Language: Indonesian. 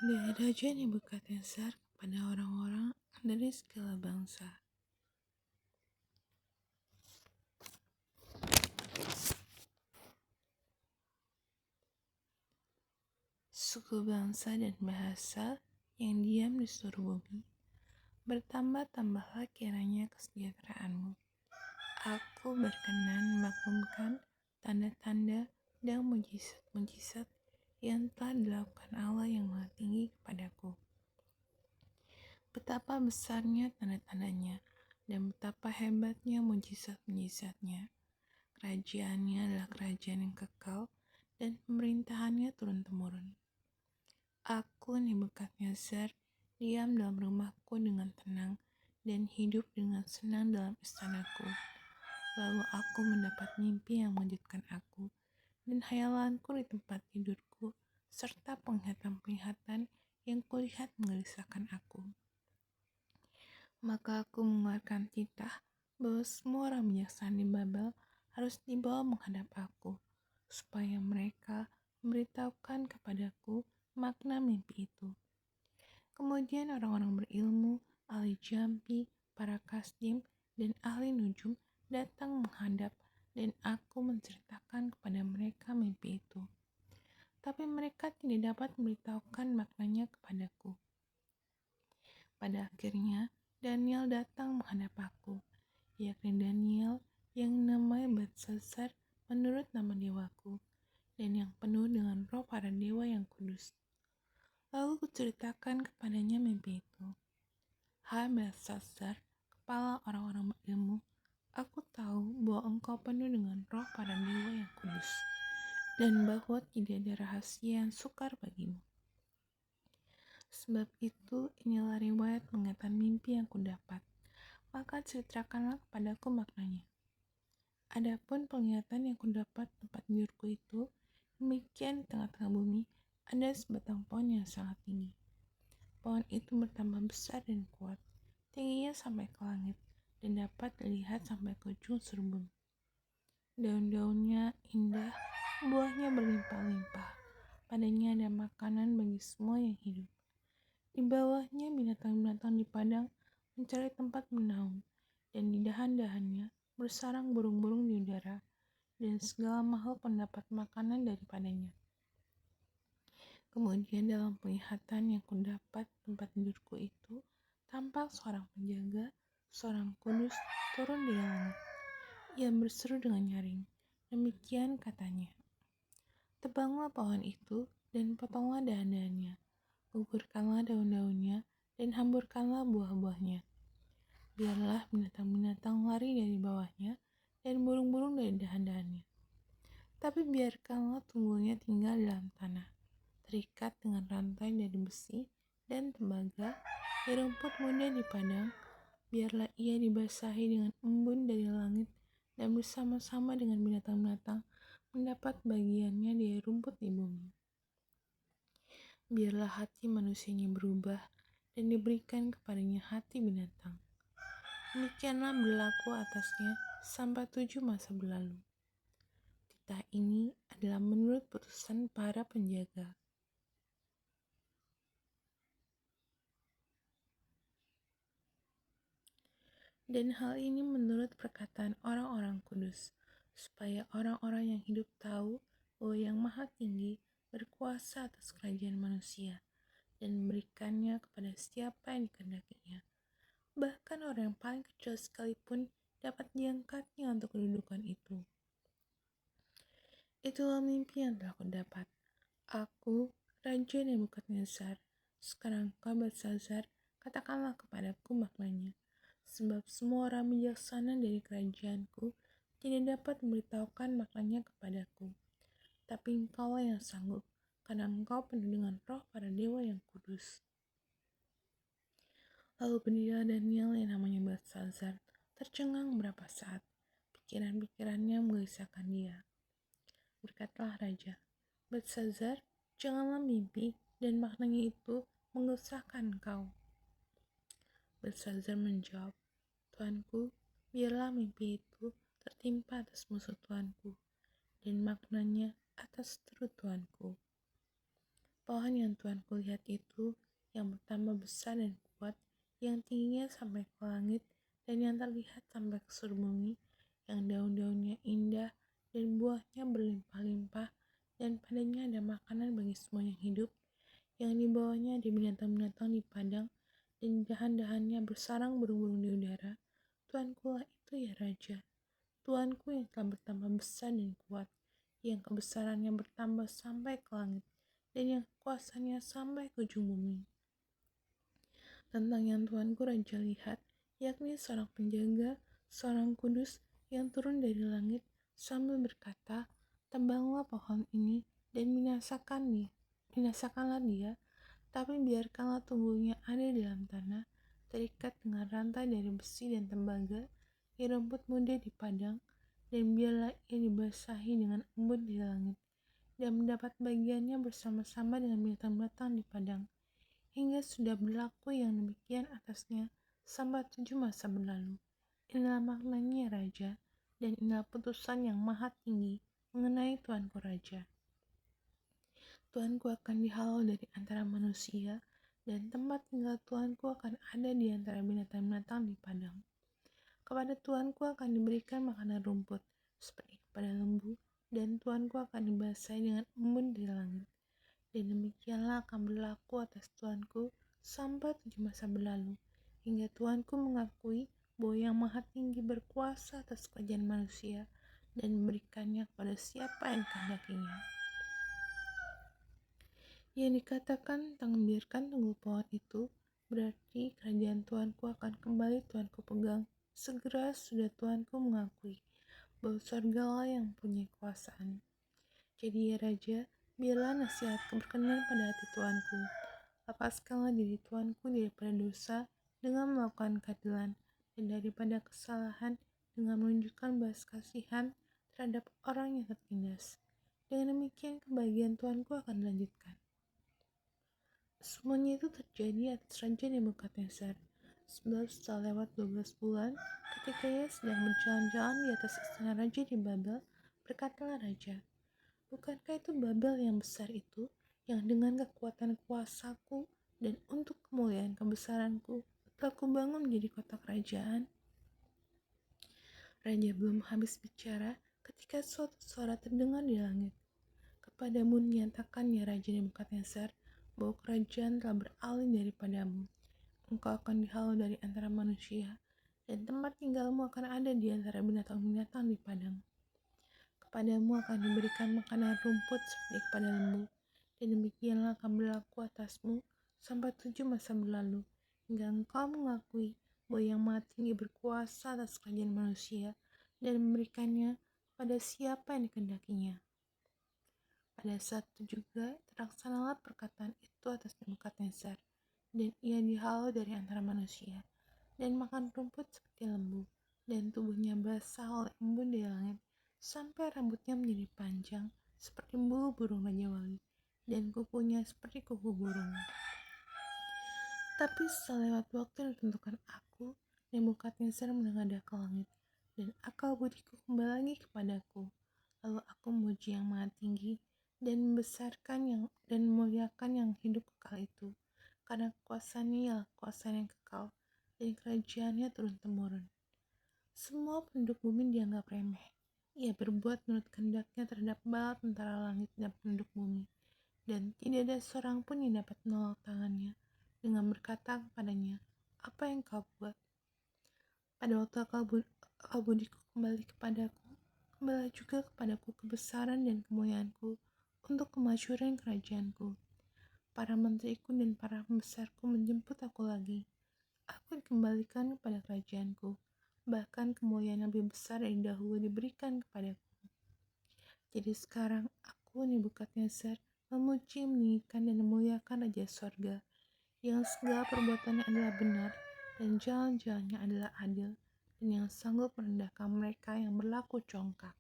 Dan Raja Nebukadnezar kepada orang-orang dari segala bangsa. Suku bangsa dan bahasa yang diam di seluruh bumi, bertambah-tambahlah kiranya kesejahteraanmu. Aku berkenan memaklumkan tanda-tanda dan mujizat-mujizat yang telah dilakukan Allah yang Maha Tinggi kepadaku. Betapa besarnya tanda-tandanya dan betapa hebatnya mujizat-mujizatnya. Kerajaannya adalah kerajaan yang kekal dan pemerintahannya turun-temurun. Aku, Nebukadnezar, diam dalam rumahku dengan tenang dan hidup dengan senang dalam istanaku. Lalu aku mendapat mimpi yang mengejutkan aku, dan hayalanku di tempat tidurku, serta penglihatan-penglihatan yang kulihat menggelisahkan aku. Maka aku mengeluarkan titah bahwa semua orang bijaksana di Babel harus dibawa menghadap aku, supaya mereka memberitahukan kepadaku makna mimpi itu. Kemudian orang-orang berilmu, ahli jampi, para kasdim, dan ahli nujum datang menghadap, dan aku menceritakan kepada mereka mimpi itu. Tapi mereka tidak dapat memberitahukan maknanya kepadaku. Pada akhirnya, Daniel datang menghadap aku, yakni Daniel yang namanya Beltsazar menurut nama dewaku, dan yang penuh dengan roh para dewa yang kudus. Lalu kuceritakan kepadanya mimpi itu. Hai Beltsazar, kepala orang-orang berilmu, aku tahu bahwa engkau penuh dengan roh para dewa yang kudus, dan bahwa tidak ada rahasia yang sukar bagimu. Sebab itu, inilah riwayat penglihatan mimpi yang kudapat. Maka ceritakanlah kepadaku maknanya. Adapun penglihatan yang kudapat tempat tidurku itu, demikian di tengah-tengah bumi, ada sebatang pohon yang sangat tinggi. Pohon itu bertambah besar dan kuat, tingginya sampai ke langit, dan dapat dilihat sampai ke ujung seluruh bumi. Daun-daunnya indah, buahnya berlimpah-limpah. Padanya ada makanan bagi semua yang hidup. Di bawahnya binatang-binatang di padang mencari tempat menaung, dan di dahan-dahannya bersarang burung-burung di udara, dan segala makhluk mendapat makanan daripadanya. Kemudian dalam penglihatan yang kudapat tempat tidurku itu, tampak seorang penjaga, seorang kudus turun dari langit. Ia berseru dengan nyaring. Demikian katanya, tebanglah pohon itu dan potonglah dahan-dahannya, gugurkanlah daun-daunnya dan hamburkanlah buah-buahnya. Biarlah binatang-binatang lari dari bawahnya dan burung-burung dari dahan-dahannya. Tapi biarkanlah tunggulnya tinggal dalam tanah, terikat dengan rantai dari besi dan tembaga, di rumput muda di padang. Biarlah ia dibasahi dengan embun dari langit, dan bersama-sama dengan binatang-binatang mendapat bagiannya dari rumput di bumi. Biarlah hati manusianya berubah, dan diberikan kepadanya hati binatang. Demikianlah berlaku atasnya sampai 7 masa berlalu. Titah ini adalah menurut putusan para penjaga. Dan hal ini menurut perkataan orang-orang kudus, supaya orang-orang yang hidup tahu bahwa Yang Maha Tinggi berkuasa atas kerajaan manusia dan memberikannya kepada siapa yang dikehendakinya. Bahkan orang yang paling kecil sekalipun dapat diangkatnya untuk kedudukan itu. Itulah mimpi yang telah kudapat. Aku, Raja Nebukadnezar, sekarang kau Beltsazar, katakanlah kepadaku maknanya. Sebab semua orang bijaksana dari kerajaanku tidak dapat memberitahukan maknanya kepadaku. Tapi engkaulah yang sanggup, karena engkau penuh dengan roh para dewa yang kudus. Lalu berdirilah Daniel yang namanya Beltsazar, tercengang beberapa saat. Pikiran-pikirannya menggelisahkan dia. Berkatalah raja, Beltsazar, janganlah mimpi dan maknanya itu menggelisahkan engkau. Beltsazar menjawab, Tuanku, biarlah mimpi itu tertimpa atas musuh Tuanku, dan maknanya atas seteru Tuanku. Pohon yang Tuanku lihat itu, yang bertambah besar dan kuat, yang tingginya sampai ke langit, dan yang terlihat sampai ke seluruh bumi, yang daun-daunnya indah, dan buahnya berlimpah-limpah, dan padanya ada makanan bagi semua yang hidup, yang di bawahnya ada binatang-binatang di padang, dan dahan-dahannya bersarang burung-burung di udara. Tuanku lah itu ya Raja, Tuanku yang telah bertambah besar dan kuat, yang kebesarannya bertambah sampai ke langit, dan yang kekuasaannya sampai ke ujung bumi. Tentang yang Tuanku Raja lihat, yakni seorang penjaga, seorang kudus yang turun dari langit sambil berkata, tebanglah pohon ini dan binasakanlah dia, tapi biarkanlah tubuhnya ada dalam tanah, terikat dengan rantai dari besi dan tembaga, di rumput muda di padang, dan biarlah ia dibasahi dengan embun di langit, dan mendapat bagiannya bersama-sama dengan binatang-binatang di padang, hingga sudah berlaku yang demikian atasnya sampai 7 masa berlalu. Inilah maknanya Raja, dan inilah putusan yang maha tinggi mengenai Tuanku Raja. Tuanku akan dihalau dari antara manusia, dan tempat tinggal Tuanku akan ada di antara binatang-binatang di padang. Kepada Tuanku akan diberikan makanan rumput, seperti kepada lembu, dan Tuanku akan dibasahi dengan embun dari langit. Dan demikianlah akan berlaku atas Tuanku sampai 7 masa berlalu, hingga Tuanku mengakui bahwa yang maha tinggi berkuasa atas kerajaan manusia, dan memberikannya kepada siapa yang dikehendakinya. Yang dikatakan tentang membiarkan tunggul pohon itu, berarti kerajaan Tuanku akan kembali Tuanku pegang, segera sudah Tuanku mengakui bahwa surgalah yang punya kekuasaan. Jadi ya Raja, biarlah nasihatku berkenan pada hati Tuanku. Lepaskanlah diri Tuanku daripada dosa dengan melakukan keadilan, dan daripada kesalahan dengan menunjukkan belas kasihan terhadap orang yang tertindas. Dengan demikian kebahagiaan Tuanku akan dilanjutkan. Semuanya itu terjadi atas Raja Nebukadnezar. Sebab setelah lewat 12 bulan, ketika ia sedang berjalan-jalan di atas istana Raja di Babel, berkatalah Raja, bukankah itu Babel yang besar itu, yang dengan kekuatan kuasaku dan untuk kemuliaan kebesaranku telah kubangun menjadi kota kerajaan? Raja belum habis bicara ketika suatu suara terdengar di langit. Kepadamu dinyatakan ya Raja Nebukadnezar, bahwa kerajaan telah beralih daripadamu. Engkau akan dihalau dari antara manusia, dan tempat tinggalmu akan ada di antara binatang-binatang di padang. Kepadamu akan diberikan makanan rumput seperti kepada lembu, dan demikianlah akan berlaku atasmu sampai 7 masa berlalu, hingga engkau mengakui bahwa yang maha tinggi berkuasa atas kerajaan manusia, dan memberikannya pada siapa yang dikehendakinya. Pada saat itu juga terlaksanalah perkataan itu atas Nebukadnezar, dan ia dihalau dari antara manusia, dan makan rumput seperti lembu, dan tubuhnya basah oleh embun dari langit, sampai rambutnya menjadi panjang seperti bulu burung Raja Wali, dan kukunya seperti kuku burung. Tapi setelah lewat waktu yang ditentukan aku, Nebukadnezar menengadah ke langit, dan akal budiku kembali lagi kepadaku. Lalu aku memuji yang maha tinggi, dan membesarkan dan memuliakan yang hidup kekal itu, karena kekuasaannya ialah kekuasaan yang kekal, dan kerajaannya turun-temurun. Semua penduduk bumi dianggap remeh. Ia berbuat menurut kehendaknya terhadap bala tentara langit dan penduduk bumi, dan tidak ada seorang pun yang dapat menolak tangannya dengan berkata kepadanya, apa yang kau buat? Pada waktu akal budiku kembali kepadaku, kembali juga kepadaku kebesaran dan kemuliaanku untuk kemasyhuran kerajaanku. Para menteriku dan para pembesarku menjemput aku lagi. Aku dikembalikan kepada kerajaanku, bahkan kemuliaan yang lebih besar dari dahulu diberikan kepadaku. Jadi sekarang aku Nebukadnezar memuji, meninggikan, dan memuliakan Raja Sorga, yang segala perbuatannya adalah benar, dan jalan-jalannya adalah adil, dan yang sanggup merendahkan mereka yang berlaku congkak.